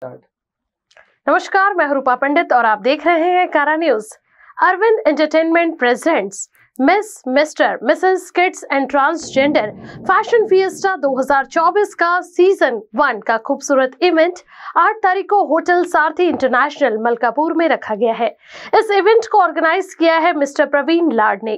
नमस्कार, मैं रूपा पंडित और आप देख रहे हैं Kara news. Arvind entertainment presents miss, mister, Mrs, kids and transgender fashion fiesta 2024 का सीजन 1 का खूबसूरत इवेंट 8 तारीख को होटल सारथी इंटरनेशनल मलकापुर में रखा गया है। इस इवेंट को ऑर्गेनाइज किया है मिस्टर प्रवीण लाड ने।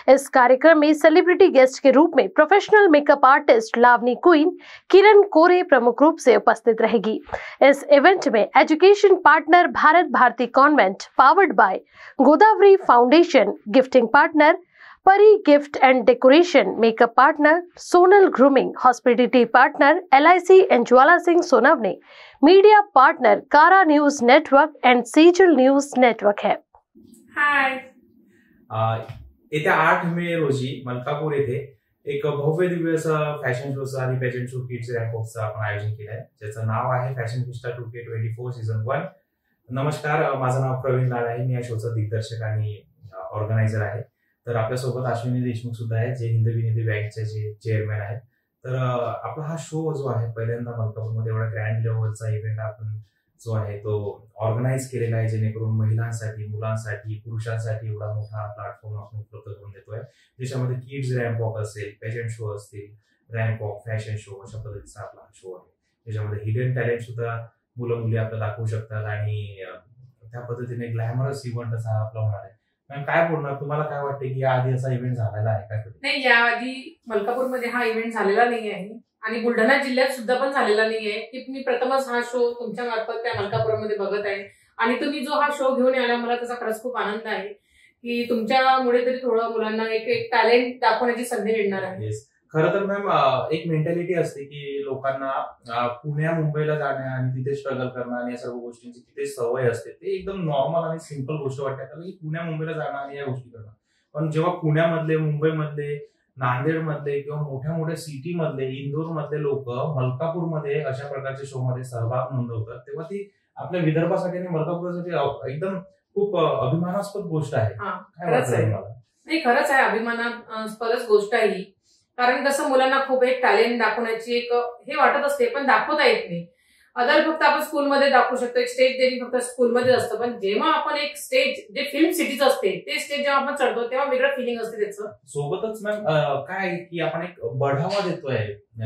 इस कार्यक्रम में सेलिब्रिटी गेस्ट के रूप में professional makeup artist Lavani queen Kiran Kore प्रमुख रूप से उपस्थित रहेगी। इस इवेंट में education partner Bharat Bharati convent powered by Godavari foundation, gifting partner Pari gift and decoration, makeup partner Sonal grooming, hospitality partner LIC and Jwala Singh Sonawane, media partner Kara news network and सीजल news network है। हाय, येत्या 8 मे रोजी मलकापूर येथे एक भव्य दिव्य असं फॅशन शोचं आणि पेजंट शो किड्स रॅम्पवॉकचं आपण आयोजन केलं आहे, ज्याचं नाव आहे फॅशन फिएस्टा 2K24 सीझन 1। नमस्कार, माझं नाव प्रवीण लाड आहे। मी या शोचा दिग्दर्शक आणि ऑर्गनायझर आहे। तर आपल्यासोबत अश्विनी देशमुख सुद्धा आहे, जे हिंद विनिधी बँकचे जे चेअरमॅन आहेत। तर आपला हा शो जो आहे पहिल्यांदा मलकापूरमध्ये एवढा ग्रँड लेवलचा इव्हेंट आपण जो आहे तो ऑर्गनाइज केलेला आहे, जेणेकरून महिलांसाठी, मुलांसाठी, पुरुषांसाठी एवढा मोठा प्लॅटफॉर्म आपण उपलब्ध करून देतोय। ज्याच्यामध्ये किड्स रॅम्प वॉक असेल, पेजंट शो असतील, रॅम्प वॉक, फॅशन शो अशा पद्धतीचा आपला शो आहे। त्याच्यामध्ये हिडन टॅलेंट सुद्धा मुलं मुली आपल्याला दाखवू शकतात आणि त्या पद्धतीने ग्लॅमरस इव्हेंट असा आपला होणार आहे। मॅम काय बोलणार, तुम्हाला काय वाटते की याआधी असा इव्हेंट झालेला आहे का? नाही, याआधी मलकापूरमध्ये हा इव्हेंट झालेला नाही आहे आणि बुलढाणा जिल्ह्यात सुद्धा पण झालेला नाहीये की मी प्रथमच हा शो तुमच्या मार्फत त्या मलकापूरमध्ये बघत आहे आणि तुम्ही जो हा शो घेऊन आला, मला त्याचा खरंच खूप आनंद आहे की तुमच्यामुळे तरी थोडं मुलांना एक टॅलेंट दाखवण्याची संधी मिळणार आहे। खरं तर मॅम एक मेंटॅलिटी असते की लोकांना पुण्या मुंबईला जाण्या आणि तिथे स्ट्रगल करणं आणि या सर्व गोष्टींची तिथे सवय असते। ते एकदम नॉर्मल आणि सिंपल गोष्ट वाटते की पुण्या मुंबईला जाणं आणि या गोष्टी करणं। पण जेव्हा पुण्यामधले, मुंबईमधले, नांदेडमधले किंवा मोठ्या मोठ्या सिटी मधले, इंदोर मधले लोक मलकापूरमध्ये अशा प्रकारच्या शो मध्ये सहभाग नोंदवतात, तेव्हा ती आपल्या विदर्भासाठी आणि मलकापूरसाठी एकदम खूप अभिमानास्पद गोष्ट आहे। खरंच आहे, अभिमानास्पदच गोष्ट आहे ही। कारण कसं मुलांना खूप एक टॅलेंट दाखवण्याची एक हे वाटत असते, पण दाखवता येत नाही। अदर फक्त आपण स्कूलमध्ये दाखवू शकतो, एक स्टेज डेअरिंग फक्त स्कूलमध्ये असतं, पण जेव्हा आपण एक स्टेज जे फिल्म सिटीच असते ते स्टेज जेव्हा आपण चढतो तेव्हा वेगळं फिलिंग असते त्याचं। सोबतच मॅम काय की आपण एक बढावा देतोय,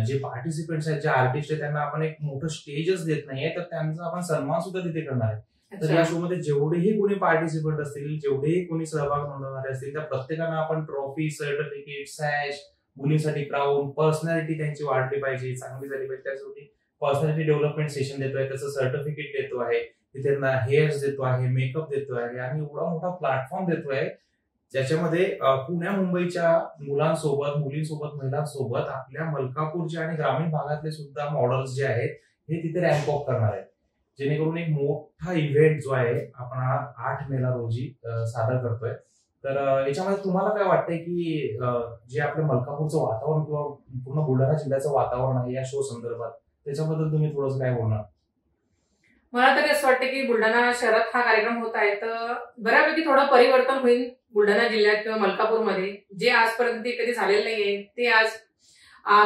जे पार्टिसिपेंट्स आहेत, जे आर्टिस्ट आहेत, त्यांना आपण एक मोठं स्टेजच देत नाहीये, तर त्यांचा आपण सन्मान सुद्धा तिथे करणार आहे। तर या शो मध्ये जेवढेही कोणी पार्टिसिपेंट असतील, जेवढेही कोणी सहभाग नोंदवणारे असतील, त्या प्रत्येकांना आपण ट्रॉफी, सर्टिफिकेट, सॅश, मुलींसाठी क्राऊन, पर्सनॅलिटी त्यांची वाढली पाहिजे, चांगली झाली पाहिजे, त्यासाठी पर्सनॅलिटी डेव्हलपमेंट सेशन देतोय, त्याचं सर्टिफिकेट देतो आहे, त्यांना हेअर्स देतो आहे, मेकअप देतो आहे आणि एवढा मोठा प्लॅटफॉर्म देतोय ज्याच्यामध्ये पुण्या मुंबईच्या मुलांसोबत, मुलींसोबत, महिलांसोबत आपल्या मलकापूरचे आणि ग्रामीण भागातले सुद्धा मॉडेल्स जे आहेत हे तिथे रॅम्प वॉक करणार आहेत, जेणेकरून एक मोठा इव्हेंट जो आहे आपण 8 मेला रोजी सादर करतोय। तर याच्यामध्ये तुम्हाला काय वाटतंय की जे आपलं मलकापूरचं वातावरण किंवा पूर्ण बुलढाणा जिल्ह्याचं वातावरण आहे या शो संदर्भात, त्याच्याबद्दल तुम्ही थोडंसं काय बोलणार? मला तरी असं वाटतं की बुलढाणा शहरात हा कार्यक्रम होत आहे, तर बऱ्यापैकी थोडं परिवर्तन होईल बुलढाणा जिल्ह्यात किंवा मलकापूरमध्ये, जे आजपर्यंत कधी झालेलं नाहीये ते आज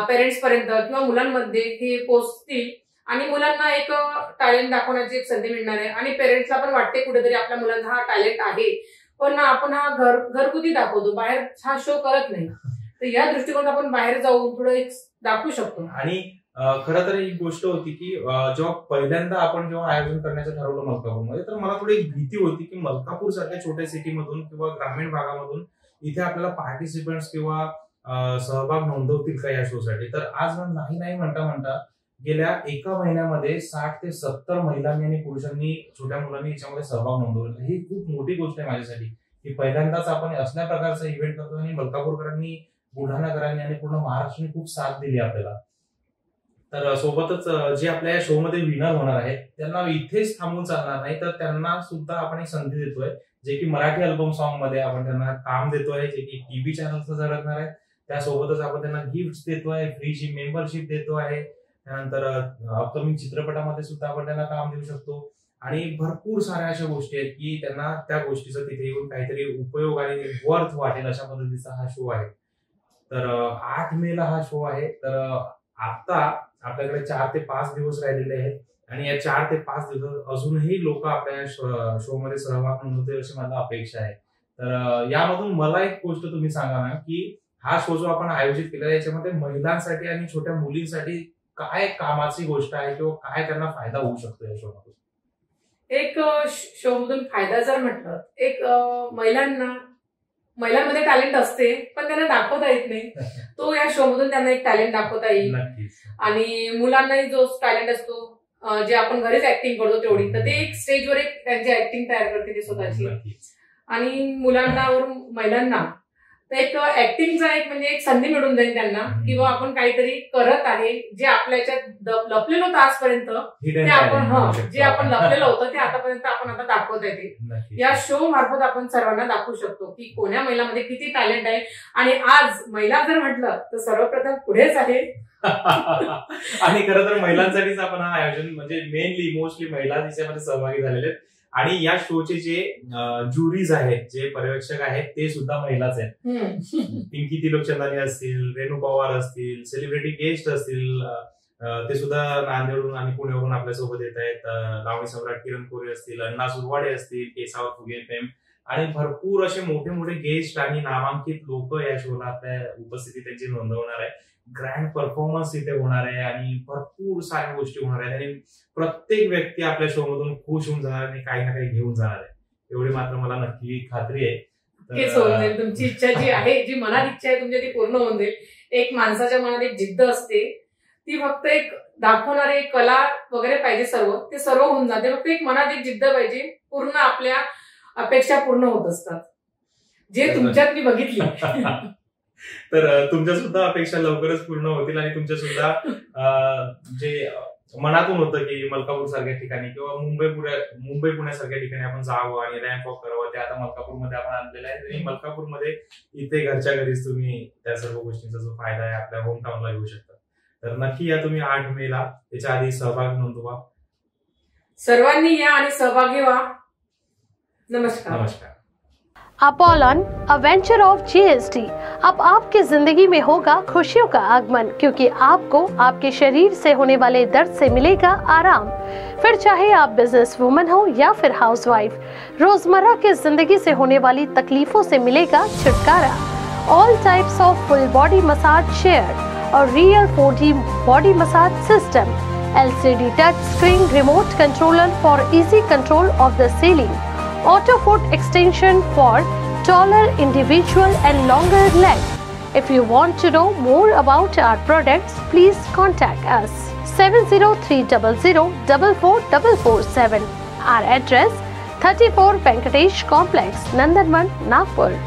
पेरेंट्स पर्यंत किंवा मुलांमध्ये हे पोहोचतील आणि मुलांना एक टॅलेंट दाखवण्याची एक संधी मिळणार आहे आणि पेरेंट्सला पण वाटते कुठेतरी आपल्या मुलांचा हा टॅलेंट आहे, पण आपण हा घरगुती दाखवतो, बाहेर हा शो करत नाही। तर या दृष्टिकोनात आपण बाहेर जाऊन थोडं एक दाखवू शकतो। आणि खरं तर एक गोष्ट होती की जेव्हा पहिल्यांदा आपण जेव्हा आयोजन करण्याचं ठरवलं मलकापूरमध्ये, तर मला थोडी एक भीती होती की मलकापूर सारख्या छोट्या सिटीमधून किंवा ग्रामीण भागामधून इथे आपल्याला पार्टिसिपेंट्स किंवा सहभाग नोंदवतील का या शो साठी। तर आज नाही म्हणता गेल्या एका महिन्यामध्ये 60 ते 70 महिलांनी आणि पुरुषांनी, छोट्या मुलांनी याच्यामध्ये सहभाग नोंदवला। ही खूप मोठी गोष्ट आहे माझ्यासाठी की पहिल्यांदाच आपण असल्या प्रकारचा इव्हेंट करतो आणि मलकापूरकरांनी, बुलढाणाकरांनी आणि पूर्ण महाराष्ट्राने खूप साथ दिली आपल्याला। तर सोबतच जे आपल्या या शो मध्ये विनर होणार आहेत त्यांना इथेच थांबून चालणार नाही, तर त्यांना सुद्धा आपण एक संधी देतोय, जे की मराठी अल्बम सॉन्ग मध्ये आपण त्यांना काम देतोय, जे की टीव्ही चॅनलचं झळकणार आहे। त्यासोबतच आपण त्यांना गिफ्ट देतोय, फ्रीची मेंबरशिप देतो आहे, त्यानंतर अपकमिंग चित्रपटामध्ये सुद्धा आपण त्यांना काम देऊ शकतो आणि भरपूर साऱ्या अशा गोष्टी आहेत की त्यांना त्या गोष्टीचा तिथे येऊन काहीतरी उपयोग आणि वर्थ वाटेल अशा पद्धतीचा हा शो आहे। तर 8 मेला हा शो आहे। तर आता आपल्याकडे 4 ते 5 दिवस राहिलेले आहेत आणि या 4 ते 5 दिवसात अजूनही लोक आपल्या शो मध्ये सहभाग नोंदवतील अशी मला अपेक्षा आहे. तर यामधून मला एक गोष्ट तुम्ही सांगा मॅम, की हा शो जो आपण आयोजित केलेला आहे याच्यामध्ये महिलांसाठी आणि छोट्या मुलींसाठी काय कामाची गोष्ट आहे किंवा काय त्यांना फायदा होऊ शकतो या शो मधून? एक शो मधून फायदा जर म्हटलं, एक महिलांमध्ये टॅलेंट असते पण त्यांना दाखवता येत नाही. तो या शो मधून त्यांना एक टॅलेंट दाखवता येईल. आणि मुलांनाही जो टॅलेंट असतो, जे आपण घरीच ऍक्टिंग करतो तेवढी, तर ते एक स्टेजवर एक त्यांची ऍक्टिंग तयार करते ती स्वतःची. आणि मुलांना व महिलांना एक ऍक्टिंगचा एक म्हणजे एक संधी मिळून जाईल त्यांना, किंवा आपण काहीतरी करत आहे जे आपल्या याच्यात लपलेलं होतं आजपर्यंत, ते आपण जे आपण लपलेलं होतं ते आतापर्यंत आपण आता दाखवता येते. या शो मार्फत आपण सर्वांना दाखवू शकतो की कोण्या महिलांमध्ये किती टॅलेंट आहे. आणि आज महिला जर म्हटलं तर सर्वप्रथम पुढेच आहे. आणि खरं तर महिलांसाठीच आपण हा आयोजन म्हणजे मोस्टली महिला याच्यामध्ये सहभागी झालेले आहेत. आणि या शोचे जे ज्युरीज आहेत, जे पर्यवेक्षक आहेत, ते सुद्धा महिलाच आहेत. पिंकी तिलोकचंदानी असतील, रेणू पवार असतील, सेलिब्रिटी गेस्ट असतील, ते सुद्धा नांदेडहून आणि पुण्यावरून आपल्यासोबत येत आहेत. लावणी सम्राट किरण कोरे असतील, अण्णा सुरवाडे असतील, केसावर फुगे फेम, आणि भरपूर असे मोठे मोठे गेस्ट आणि नामांकित लोक या शोला आपल्या उपस्थिती त्यांची नोंदवणार आहे. ग्रँड परफॉर्मन्स इथे होणार आहे आणि भरपूर साऱ्या गोष्टी होणार आहेत. आणि प्रत्येक व्यक्ती आपल्या शो मधून खुश होऊन जाणार आणि काही ना काही घेऊन जाणार आहे, एवढी मात्र मला नक्की खात्री आहे. तुमची इच्छा जी आहे, जी मनात इच्छा आहे तुमच्या, ती पूर्ण होऊन जाईल. एक माणसाच्या मनात एक जिद्द असते, ती फक्त एक दाखवणारी कला वगैरे पाहिजे, ते सर्व होऊन जाते. फक्त एक मनात एक जिद्द पाहिजे. पूर्ण आपल्या अपेक्षा पूर्ण होत असतात, जे तुमच्यात मी बघितली. तर तुमच्या सुद्धा अपेक्षा लवकरच पूर्ण होतील आणि तुमच्या सुद्धा जे मनातून होतं की मलकापूर सारख्या ठिकाणी किंवा मुंबई पुण्यासारख्या ठिकाणी आपण जावं आणि रॅम्प वॉक करावं, ते आता मलकापूरमध्ये आपण आणलेलं आहे. आणि मलकापूरमध्ये इथे घरच्या घरीच तुम्ही त्या सर्व गोष्टींचा जो फायदा आहे आपल्या होम टाउनला घेऊ शकता. तर नक्की या तुम्ही 8 मेला, त्याच्या आधी सहभाग नोंदवा. सर्वांनी या आणि सहभागी व्हा. नमस्कार. नमस्कार. अपोलन, अ वेंचर ऑफ GST। अब आपकी जिंदगी में होगा खुशियों का आगमन, क्योंकि आपको आपके शरीर से होने वाले दर्द से मिलेगा आराम। फिर चाहे आप बिजनेस वुमन हो या फिर हाउसवाइफ, रोजमर्रा की जिंदगी से होने वाली तकलीफों से मिलेगा छुटकारा। All types of full body massage chair और real 4D body massage system, LCD touch screen remote controller for easy control of the ceiling, auto foot extension for taller individual and longer leg. If you want to know more about our products, please contact us 7030044447. Our address 34 Venkatesh Complex, Nandanvan, Nagpur.